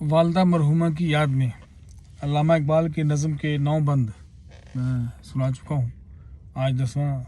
والدہ مرحومہ کی یاد میں علامہ اقبال کی نظم کے 9 بند میں سنا چکا ہوں، آج 10واں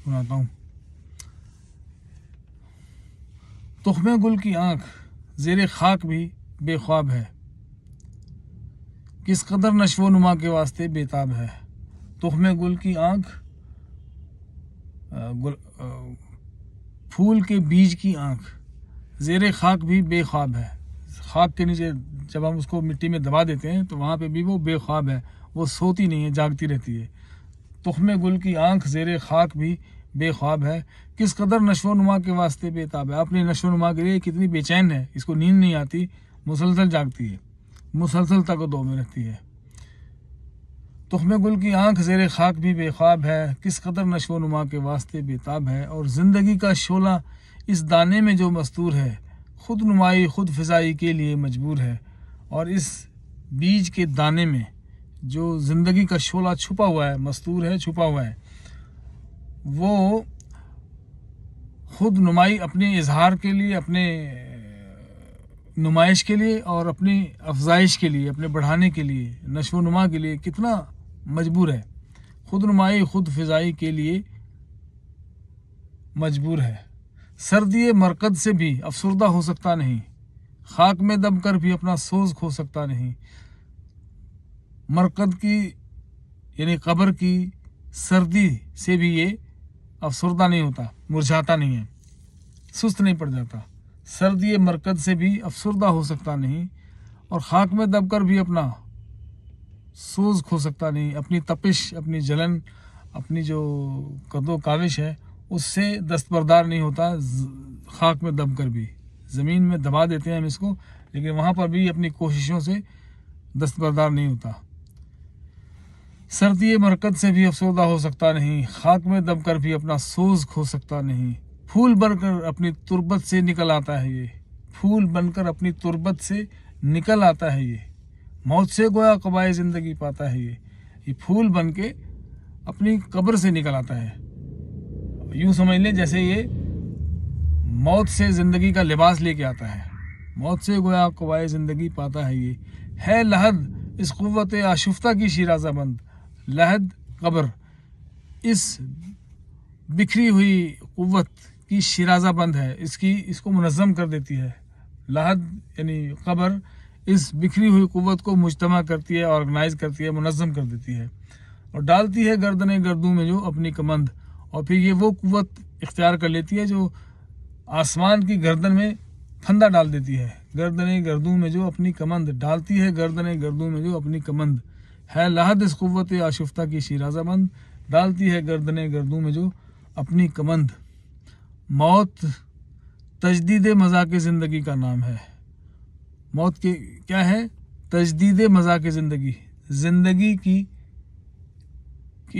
سناتا ہوں۔ تخمِ گل کی آنکھ زیر خاک بھی بے خواب ہے، کس قدر نشو و نما کے واسطے بےتاب ہے۔ تخمِ گل کی آنکھ پھول کے بیج کی آنکھ زیر خاک بھی بے خواب ہے۔ خاک کے نیچے جب ہم اس کو مٹی میں دبا دیتے ہیں تو وہاں پہ بھی وہ بے خواب ہے، وہ سوتی نہیں ہے، جاگتی رہتی ہے۔ تخمِ گل کی آنکھ زیر خاک بھی بے خواب ہے، کس قدر نشو و نما کے واسطے بےتاب ہے۔ اپنی نشو و نما کے لیے کتنی بے چین ہے، اس کو نیند نہیں آتی، مسلسل جاگتی ہے، مسلسل تگ و دو میں رہتی ہے۔ تخمِ گل کی آنکھ زیر خاک بھی بے خواب ہے، کس قدر نشو و نما کے واسطے بےتاب ہے۔ اور زندگی کا شعلہ اس دانے میں جو مستور ہے، خود نمائی خود فضائی کے لیے مجبور ہے۔ اور اس بیج کے دانے میں جو زندگی کا شعلہ چھپا ہوا ہے، مستور ہے، چھپا ہوا ہے، وہ خود نمائی اپنے اظہار کے لیے، اپنے نمائش کے لیے اور اپنی افزائش کے لیے، اپنے بڑھانے کے لیے، نشو و نما کے لیے کتنا مجبور ہے، خود نمائی خود فضائی کے لیے مجبور ہے۔ سردی مرقد سے بھی افسردہ ہو سکتا نہیں، خاک میں دب کر بھی اپنا سوز کھو سکتا نہیں۔ مرقد کی یعنی قبر کی سردی سے بھی یہ افسردہ نہیں ہوتا، مرجھاتا نہیں ہے، سست نہیں پڑ جاتا۔ سردی مرقد سے بھی افسردہ ہو سکتا نہیں، اور خاک میں دب کر بھی اپنا سوز کھو سکتا نہیں۔ اپنی تپش، اپنی جلن، اپنی جو قد و کاوش ہے، اس سے دستبردار نہیں ہوتا۔ خاک میں دب کر بھی، زمین میں دبا دیتے ہیں ہم اس کو، لیکن وہاں پر بھی اپنی کوششوں سے دستبردار نہیں ہوتا۔ سردی مرقد سے بھی افسردہ ہو سکتا نہیں، خاک میں دب کر بھی اپنا سوز کھو سکتا نہیں۔ پھول بن کر اپنی تربت سے نکل آتا ہے یہ، پھول بن کر اپنی تربت سے نکل آتا ہے یہ، موت سے گویا قبائے زندگی پاتا ہے یہ پھول بن کے اپنی قبر سے نکل آتا ہے۔ یوں سمجھ لیں جیسے یہ موت سے زندگی کا لباس لے کے آتا ہے، موت سے گویا قبائے زندگی پاتا ہے یہ۔ ہے لحد اس قوت آشفتہ کی شیرازہ بند، لحد قبر اس بکھری ہوئی قوت کی شیرازہ بند ہے، اس کو منظم کر دیتی ہے۔ لحد یعنی قبر اس بکھری ہوئی قوت کو مجتمع کرتی ہے، آرگنائز کرتی ہے، منظم کر دیتی ہے، اور ڈالتی ہے گردن گردوں میں جو اپنی کمند۔ اور پھر یہ وہ قوت اختیار کر لیتی ہے جو آسمان کی گردن میں پھندا ڈال دیتی ہے۔ گردن گردوں میں جو اپنی کمند ڈالتی ہے، گردن گردوں میں جو اپنی کمند ہے، لحد اس قوت آشفتہ کی شیرازہ بند، ڈالتی ہے گردن گردوں میں جو اپنی کمند۔ موت تجدید مذاق زندگی کا نام ہے۔ موت کے کیا ہے؟ تجدید مذاق زندگی، زندگی کی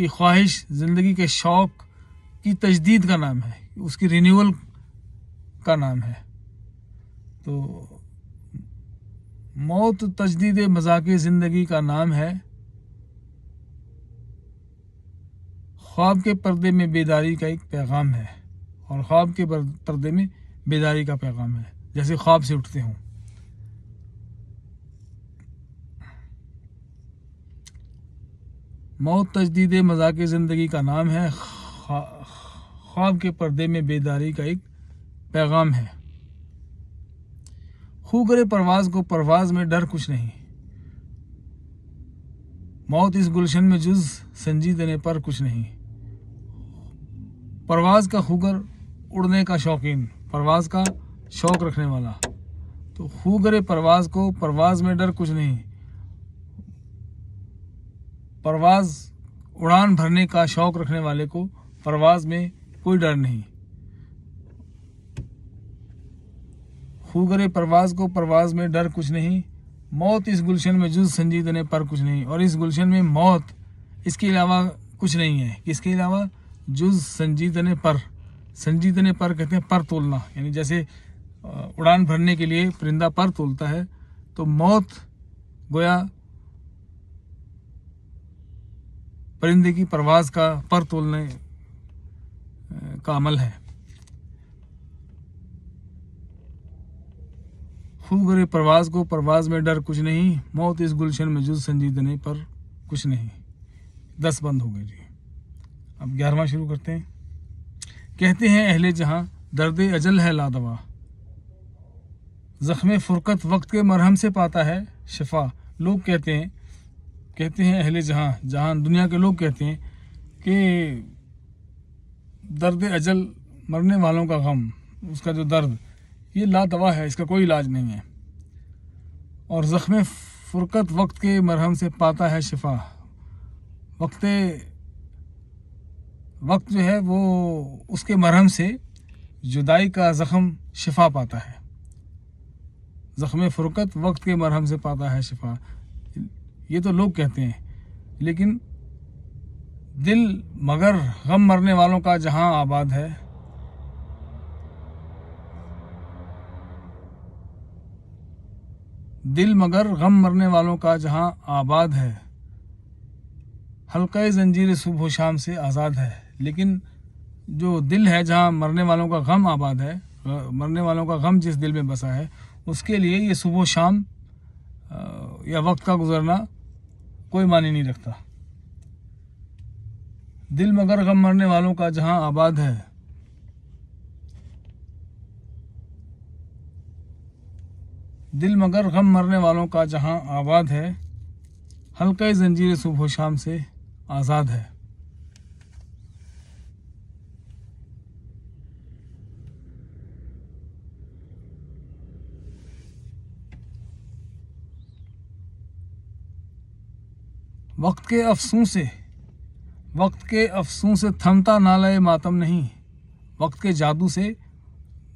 خواہش، زندگی کے شوق کی تجدید کا نام ہے، اس کی رینیول کا نام ہے۔ تو موت تجدید مذاق زندگی کا نام ہے، خواب کے پردے میں بیداری کا ایک پیغام ہے، اور خواب کے پردے میں بیداری کا پیغام ہے، جیسے خواب سے اٹھتے ہوں۔ موت تجدید مذاق زندگی کا نام ہے، خواب کے پردے میں بیداری کا ایک پیغام ہے۔ خوگر پرواز کو پرواز میں ڈر کچھ نہیں، موت اس گلشن میں جز سنجیدنے پر کچھ نہیں۔ پرواز کا خوگر، اڑنے کا شوقین، پرواز کا شوق رکھنے والا، تو خوگر پرواز کو پرواز میں ڈر کچھ نہیں، پرواز اڑان بھرنے کا شوق رکھنے والے کو پرواز میں کوئی ڈر نہیں۔ خوگر پرواز کو پرواز میں ڈر کچھ نہیں، موت اس گلشن میں جز سنجیدنے پر کچھ نہیں۔ اور اس گلشن میں موت اس کے علاوہ کچھ نہیں ہے، کس کے علاوہ؟ جز سنجیدنے پر۔ سنجیدنے پر کہتے ہیں پر تولنا، یعنی جیسے اڑان بھرنے کے لیے پرندہ پر تولتا ہے، تو موت گویا پرندے کی پرواز کا پر تولنے کا عمل ہے۔ خو گرے پرواز کو، پرواز میں ڈر کچھ نہیں، موت اس گلشن میں جز سنجیدنے پر کچھ نہیں۔ 10 بند ہو گئے جی۔ اب 11واں شروع کرتے ہیں۔ کہتے ہیں اہل جہاں درد اجل ہے لادوا، زخم فرقت وقت کے مرہم سے پاتا ہے شفا۔ لوگ کہتے ہیں اہل جہاں، جہاں دنیا کے لوگ کہتے ہیں کہ درد اجل، مرنے والوں کا غم، اس کا جو درد، یہ لا دوا ہے، اس کا کوئی علاج نہیں ہے۔ اور زخم فرقت وقت کے مرہم سے پاتا ہے شفا۔ وقت جو ہے وہ اس کے مرہم سے جدائی کا زخم شفا پاتا ہے۔ زخم فرقت وقت کے مرہم سے پاتا ہے شفا، یہ تو لوگ کہتے ہیں، لیکن دل مگر غم مرنے والوں کا جہاں آباد ہے، دل مگر غم مرنے والوں کا جہاں آباد ہے، حلقہ زنجیر صبح و شام سے آزاد ہے۔ لیکن جو دل ہے جہاں مرنے والوں کا غم آباد ہے، مرنے والوں کا غم جس دل میں بسا ہے، اس کے لیے یہ صبح و شام یا وقت کا گزرنا کوئی معنی نہیں رکھتا۔ دل مگر غم مرنے والوں کا جہاں آباد ہے، دل مگر غم مرنے والوں کا جہاں آباد ہے، حلقہ زنجیر صبح و شام سے آزاد ہے۔ وقت کے افسون سے تھمتا نالہ ماتم نہیں، وقت کے جادو سے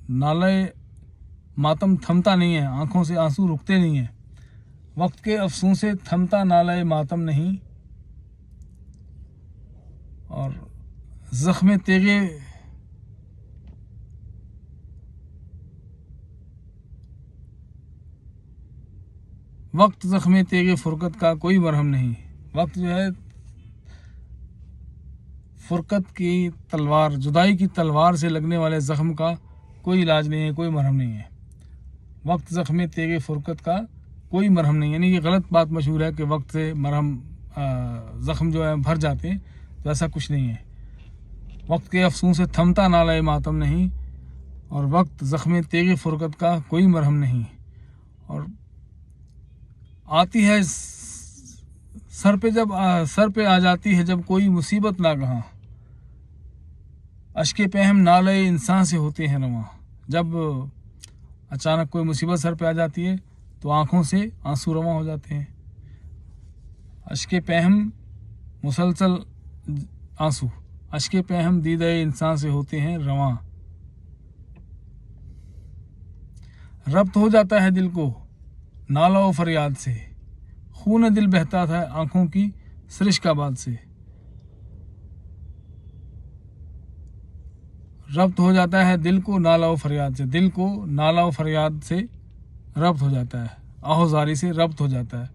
نالہ ماتم تھمتا نہیں ہے، آنکھوں سے آنسو رکتے نہیں ہیں۔ وقت کے افسون سے تھمتا نالہ ماتم نہیں، اور زخم تیغ وقت زخم تیغ فرقت کا کوئی مرہم نہیں۔ وقت جو ہے فرقت کی تلوار، جدائی کی تلوار سے لگنے والے زخم کا کوئی علاج نہیں ہے، کوئی مرہم نہیں ہے۔ وقت زخم تیغ فرقت کا کوئی مرہم نہیں، یعنی یہ غلط بات مشہور ہے کہ وقت سے مرہم زخم جو ہے بھر جاتے ہیں، تو ایسا کچھ نہیں ہے۔ وقت کے افسون سے تھمتا نالہ ماتم نہیں، اور وقت زخم تیغ فرقت کا کوئی مرہم نہیں۔ اور آتی ہے سر پہ آ جاتی ہے جب کوئی مصیبت ناگہاں، اشک پہم نالہ انسان سے ہوتے ہیں رواں۔ جب اچانک کوئی مصیبت سر پہ آ جاتی ہے تو آنکھوں سے آنسو رواں ہو جاتے ہیں۔ اشک پہم مسلسل آنسو، اشک پہم دیدہ انسان سے ہوتے ہیں رواں۔ ربط ہو جاتا ہے دل کو نالہ و فریاد سے، خون دل بہتا تھا آنکھوں کی سرشک آباد سے۔ ربط ہو جاتا ہے دل کو نالہ و فریاد سے، دل کو نالہ و فریاد سے ربط ہو جاتا ہے، آہوزاری سے ربط ہو جاتا ہے۔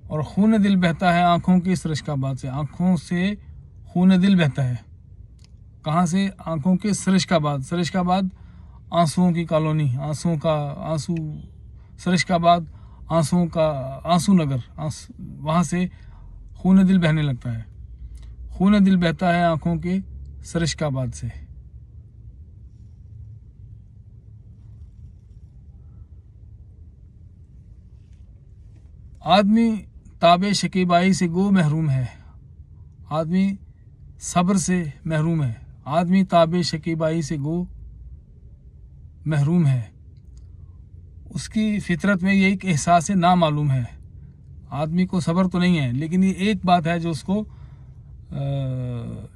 اور خون دل بہتا ہے آنکھوں کی سرشک آباد سے، آنکھوں سے خون دل بہتا ہے، کہاں سے؟ آنکھوں کے سرشک آباد۔ سرشک آباد آنسوؤں کی کالونی، آنسو سرشک آباد، آنسو نگر، وہاں سے خون دل بہنے لگتا ہے۔ خون دل بہتا ہے آنکھوں کے سرشک آباد سے۔ آدمی تاب شکیبائی سے گو محروم ہے، آدمی صبر سے محروم ہے، آدمی تاب شکیبائی سے گو محروم ہے۔ اس کی فطرت میں یہ ایک احساس نامعلوم ہے۔ آدمی کو صبر تو نہیں ہے، لیکن یہ ایک بات ہے جو اس کو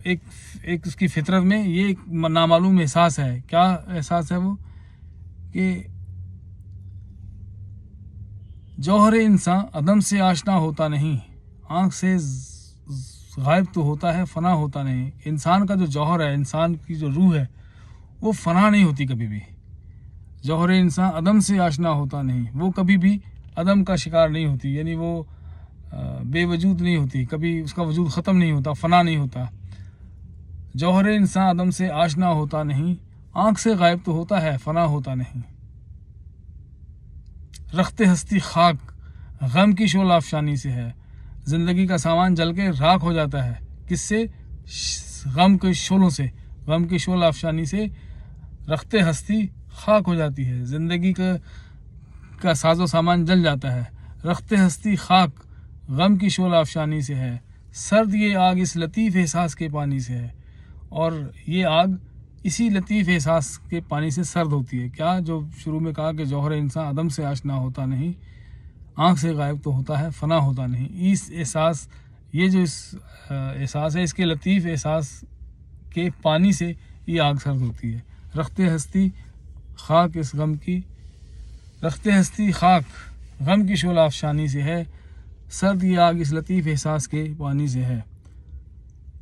ایک اس کی فطرت میں یہ ایک نامعلوم احساس ہے۔ کیا احساس ہے وہ؟ کہ جوہر انسان عدم سے آشنا ہوتا نہیں، آنکھ سے غائب تو ہوتا ہے، فنا ہوتا نہیں۔ انسان کا جو جوہر ہے، انسان کی جو روح ہے، وہ فنا نہیں ہوتی کبھی بھی۔ جوہر انسان عدم سے آشنا ہوتا نہیں، وہ کبھی بھی عدم کا شکار نہیں ہوتی، یعنی وہ بے وجود نہیں ہوتی، کبھی اس کا وجود ختم نہیں ہوتا، فنا نہیں ہوتا۔ جوہر انسان عدم سے آشنا ہوتا نہیں، آنکھ سے غائب تو ہوتا ہے، فنا ہوتا نہیں۔ رخت ہستی خاک غم کی شعلہ افشانی سے ہے. زندگی کا سامان جل کے راکھ ہو جاتا ہے. کس سے؟ غم کے شعلوں سے. غم کی شعلہ افشانی سے رخت ہستی خاک ہو جاتی ہے. زندگی کا ساز و سامان جل جاتا ہے. رخت ہستی خاک غم کی شعلہ افشانی سے ہے. سرد یہ آگ اس لطیف احساس کے پانی سے ہے. اور یہ آگ اسی لطیف احساس کے پانی سے سرد ہوتی ہے. کیا؟ جو شروع میں کہا کہ جوہر انسان عدم سے آشنا ہوتا نہیں، آنکھ سے غائب تو ہوتا ہے، فنا ہوتا نہیں. اس احساس، یہ جو احساس ہے، اس کے لطیف احساس کے پانی سے یہ آگ سرد ہوتی ہے. رخت ہستی خاک اس غم کی، رخت ہستی خاک غم کی شعلہ افشانی سے ہے. سرد یہ آگ اس لطیف احساس کے پانی سے ہے.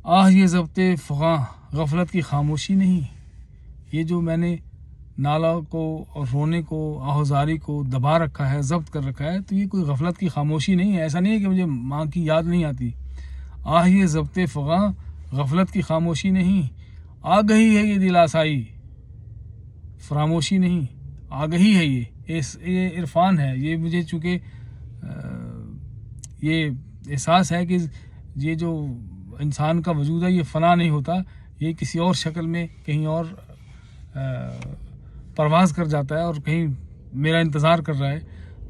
آہ یہ ضبط فغاں غفلت کی خاموشی نہیں. یہ جو میں نے نالہ کو اور رونے کو، آہوزاری کو دبا رکھا ہے، ضبط کر رکھا ہے، تو یہ کوئی غفلت کی خاموشی نہیں ہے. ایسا نہیں ہے کہ مجھے ماں کی یاد نہیں آتی. آہ یہ ضبط فغاں غفلت کی خاموشی نہیں. آگہی ہے یہ دل آسائی، فراموشی نہیں. آگہی ہے یہ عرفان ہے. یہ مجھے چونکہ یہ احساس ہے کہ یہ جو انسان کا وجود ہے یہ فنا نہیں ہوتا، یہ کسی اور شکل میں کہیں اور پرواز کر جاتا ہے اور کہیں میرا انتظار کر رہا ہے.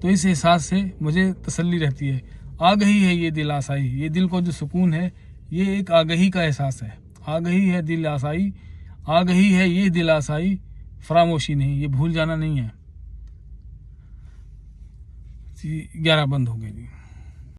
تو اس احساس سے مجھے تسلی رہتی ہے. آگہی ہے یہ دل آسائی. یہ دل کو جو سکون ہے، یہ ایک آگہی کا احساس ہے. آگہی ہے دل آسائی، آگہی ہے یہ دل آسائی، فراموشی نہیں. یہ بھول جانا نہیں ہے. 11 بند ہو گئے جی.